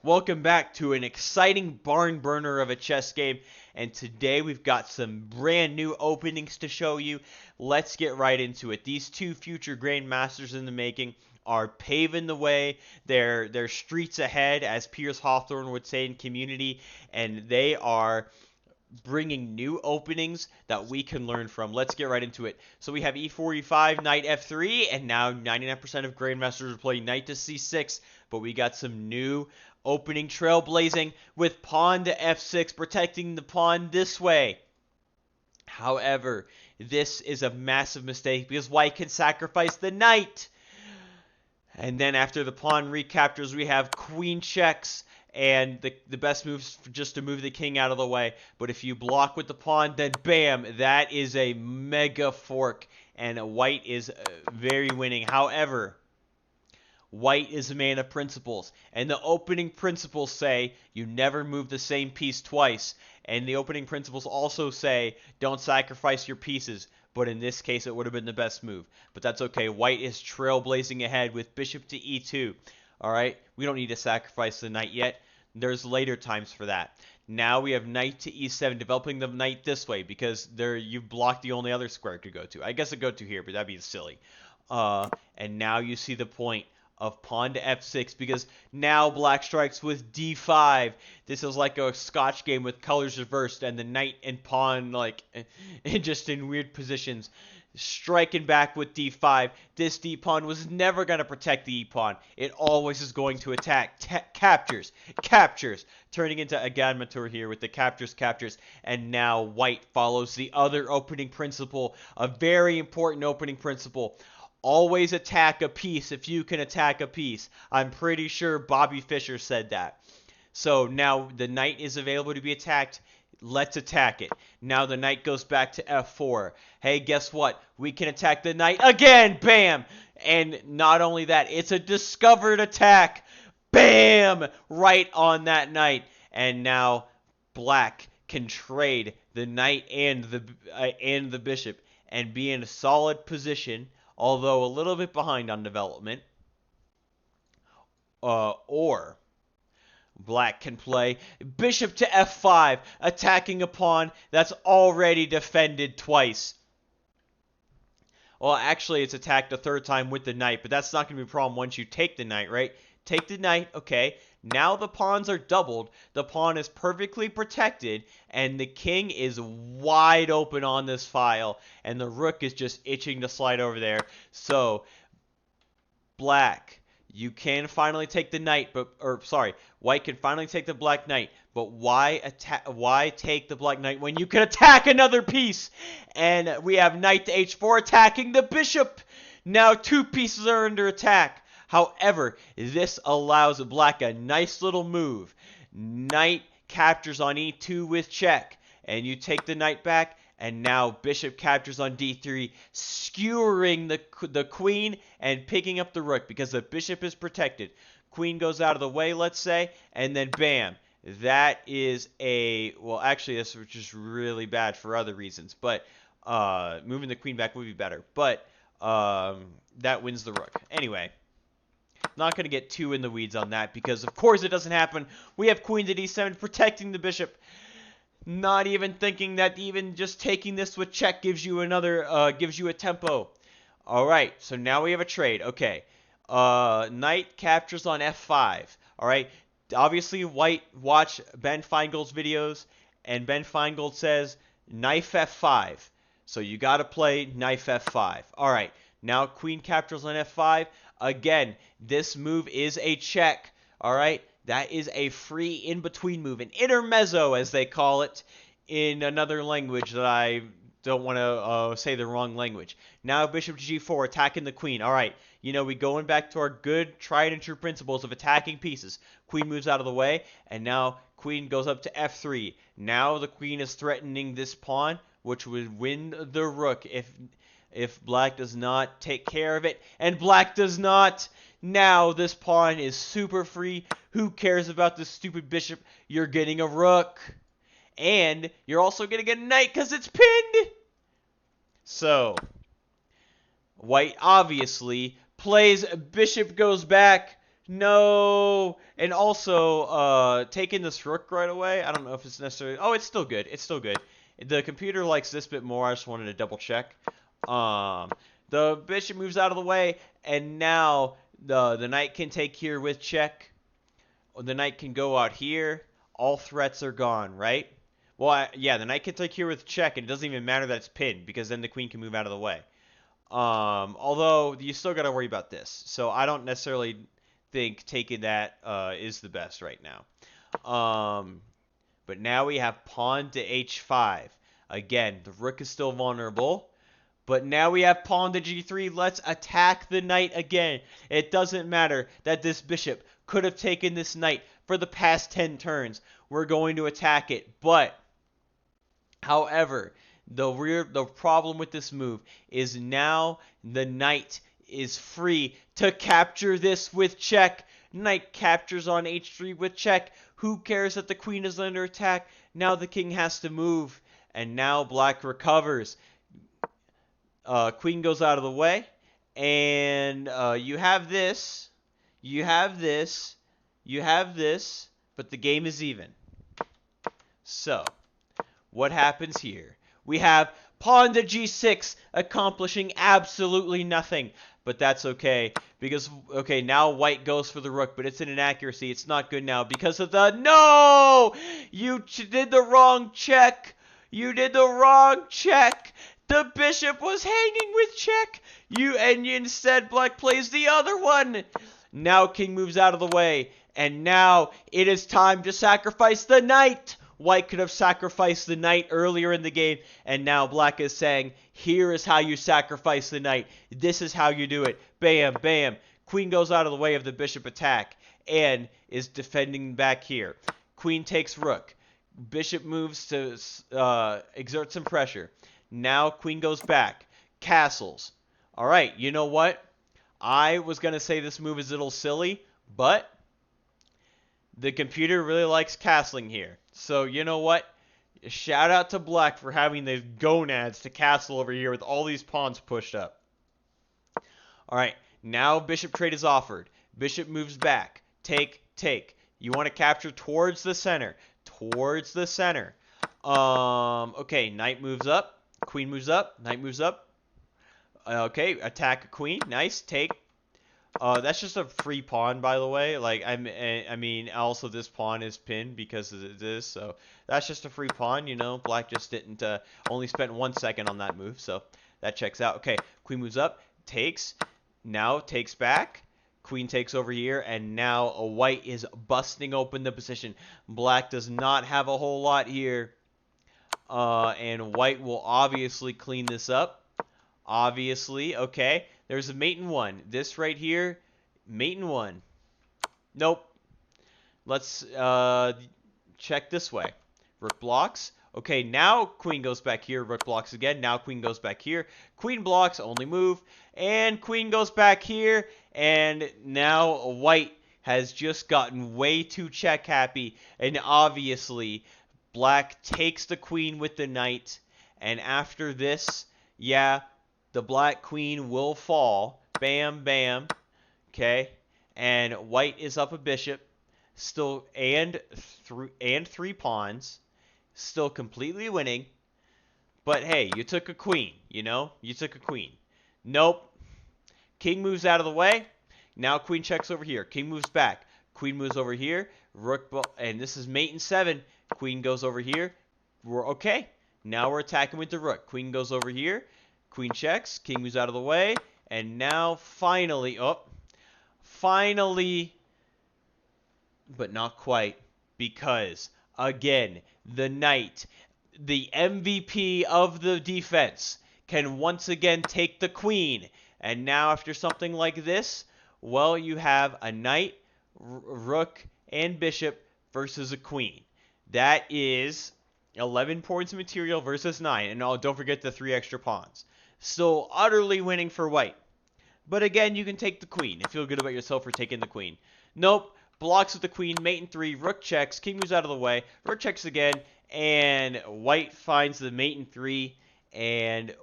Welcome back to an exciting barn burner of a chess game, and today we've got some brand new openings to show you. Let's get right into it. These two future grandmasters in the making are paving the way. They're streets ahead, as Piers Hawthorne would say in Community, and they are bringing new openings that we can learn from. Let's get right into it. So we have e4, e5, knight f3, and now 99% of grandmasters are playing knight to c6, but we got some new opening trailblazing with pawn to f6, protecting the pawn this way. However, this is a massive mistake because white can sacrifice the knight. And then after the pawn recaptures, we have queen checks. And the best move is just to move the king out of the way. But if you block with the pawn, then bam, that is a mega fork. And white is very winning. However, white is a man of principles. And the opening principles say you never move the same piece twice. And the opening principles also say don't sacrifice your pieces. But in this case, it would have been the best move. But that's okay. White is trailblazing ahead with bishop to e2. All right, we don't need to sacrifice the knight yet. There's later times for that. Now we have knight to e7, developing the knight this way because you've blocked the only other square to go to. I guess it go to here, but that'd be silly. And now you see the point of pawn to f6 because now black strikes with d5. This is like a Scotch game with colors reversed and the knight and pawn like just in weird positions. Striking back with d5. This d pawn was never going to protect the e pawn. It always is going to attack. Captures. Turning into a Gadmatur here with the captures. And now white follows the other opening principle. A very important opening principle. Always attack a piece if you can attack a piece. I'm pretty sure Bobby Fischer said that. So now the knight is available to be attacked. Let's attack it. Now the knight goes back to f4. Hey, guess what? We can attack the knight again. Bam! And not only that, it's a discovered attack. Bam! Right on that knight. And now black can trade the knight and the bishop and be in a solid position, although a little bit behind on development. Or black can play bishop to f5, attacking a pawn that's already defended twice. Well, actually, it's attacked a third time with the knight, but that's not going to be a problem once you take the knight, right? Take the knight, okay. Now the pawns are doubled. The pawn is perfectly protected, and the king is wide open on this file, and the rook is just itching to slide over there. So, black, you can finally take the knight, white can finally take the black knight, but why take the black knight when you can attack another piece? And we have knight to h4 attacking the bishop. Now two pieces are under attack. However, this allows black a nice little move. Knight captures on e2 with check, and you take the knight back. And now bishop captures on d3, skewering the queen and picking up the rook because the bishop is protected. Queen goes out of the way, let's say, and then bam. That is well, actually, this is just really bad for other reasons. But moving the queen back would be better. But that wins the rook. Anyway, not going to get too in the weeds on that because, of course, it doesn't happen. We have queen to d7 protecting the bishop. Not even thinking that even just taking this with check gives you a tempo. All right, so now we have a trade. Okay, knight captures on f5. All right, obviously white watch Ben Feingold's videos, and Ben Feingold says knife f5. So you got to play knife f5. All right, now queen captures on f5. Again, this move is a check. All right. That is a free in-between move, an intermezzo, as they call it, in another language that I don't want to say the wrong language. Now bishop to g4, attacking the queen. All right, we going back to our good tried and true principles of attacking pieces. Queen moves out of the way, and now queen goes up to f3. Now the queen is threatening this pawn, which would win the rook if black does not take care of it, and black does not. Now this pawn is super free. Who cares about this stupid bishop? You're getting a rook. And you're also going to get a knight because it's pinned. So, white obviously plays bishop goes back, No. And also, taking this rook right away, I don't know if it's necessary. Oh, it's still good. It's still good. The computer likes this bit more. I just wanted to double check. Um, the bishop moves out of the way, and now the knight can take here with check. The knight can go out here. All threats are gone, right? Well, yeah, the knight can take here with check, and it doesn't even matter that it's pinned, because then the queen can move out of the way. Although you still got to worry about this. So I don't necessarily think taking that is the best right now. But now we have pawn to h5. Again, the rook is still vulnerable. But now we have pawn to g3. Let's attack the knight again. It doesn't matter that this bishop could have taken this knight for the past 10 turns. We're going to attack it. But, however, the problem with this move is now the knight is free to capture this with check. Knight captures on h3 with check. Who cares that the queen is under attack? Now the king has to move. And now black recovers. Queen goes out of the way. And you have this. You have this. You have this. But the game is even. So, what happens here? We have pawn to g6 accomplishing absolutely nothing. But that's okay. Because, okay, now white goes for the rook. But it's an inaccuracy. It's not good now because of the... No! You did the wrong check. You did the wrong check. The bishop was hanging with check. And instead black plays the other one. Now king moves out of the way. And now it is time to sacrifice the knight. White could have sacrificed the knight earlier in the game, and now black is saying, here is how you sacrifice the knight. This is how you do it. Bam, bam. Queen goes out of the way of the bishop attack and is defending back here. Queen takes rook. Bishop moves to exert some pressure. Now queen goes back. Castles. All right, you know what? I was going to say this move is a little silly, but the computer really likes castling here. So, you know what? Shout out to black for having the gonads to castle over here with all these pawns pushed up. Alright, now bishop trade is offered. Bishop moves back. Take, take. You want to capture towards the center. Towards the center. Okay, knight moves up. Queen moves up. Knight moves up. Okay, attack a queen. Nice, take. That's just a free pawn, by the way. Like, I mean, also this pawn is pinned because of this, so that's just a free pawn, you know. Black just didn't, only spent 1 second on that move, so that checks out. Okay, queen moves up, takes, now takes back, queen takes over here, and now a white is busting open the position. Black does not have a whole lot here, and white will obviously clean this up. Obviously, okay. There's a mate in one. This right here, mate in one. Nope. Let's check this way. Rook blocks. Okay, now queen goes back here. Rook blocks again. Now queen goes back here. Queen blocks, only move. And queen goes back here. And now white has just gotten way too check happy. And obviously, black takes the queen with the knight. And after this, yeah, the black queen will fall. Bam, bam. Okay. And white is up a bishop. Still, and 3 pawns. Still completely winning. But hey, you took a queen, you know? You took a queen. Nope. King moves out of the way. Now queen checks over here. King moves back. Queen moves over here. Rook, and this is mate in 7. Queen goes over here. We're okay. Now we're attacking with the rook. Queen goes over here. Queen checks, king moves out of the way, and now finally, but not quite, because, again, the knight, the MVP of the defense, can once again take the queen. And now after something like this, well, you have a knight, rook, and bishop versus a queen. That is 11 points of material versus 9, and don't forget the 3 extra pawns. Still utterly winning for white. But again, you can take the queen and feel good about yourself for taking the queen. Nope. Blocks with the queen, mate in 3, rook checks, king moves out of the way, rook checks again, and white finds the mate in 3, and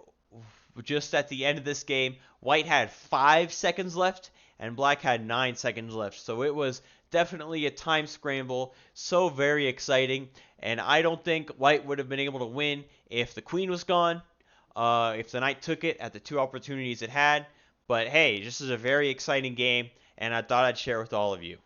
just at the end of this game, white had 5 seconds left, and black had 9 seconds left. So it was definitely a time scramble, so very exciting, and I don't think white would have been able to win if the queen was gone, if the knight took it at the 2 opportunities it had. But hey, this is a very exciting game, and I thought I'd share it with all of you.